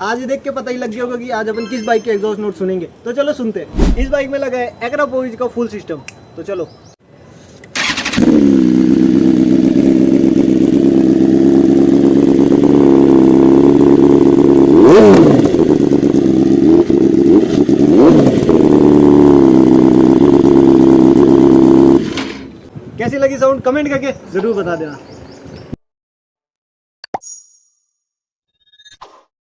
आज ही देख के पता ही लग गया होगा कि आज अपन किस बाइक के एग्जॉस्ट नोट सुनेंगे। तो चलो सुनते हैं। इस बाइक में लगा है एग्रापोविज का फुल सिस्टम। तो चलो। कैसी लगी साउंड कमेंट करके जरूर बता देना।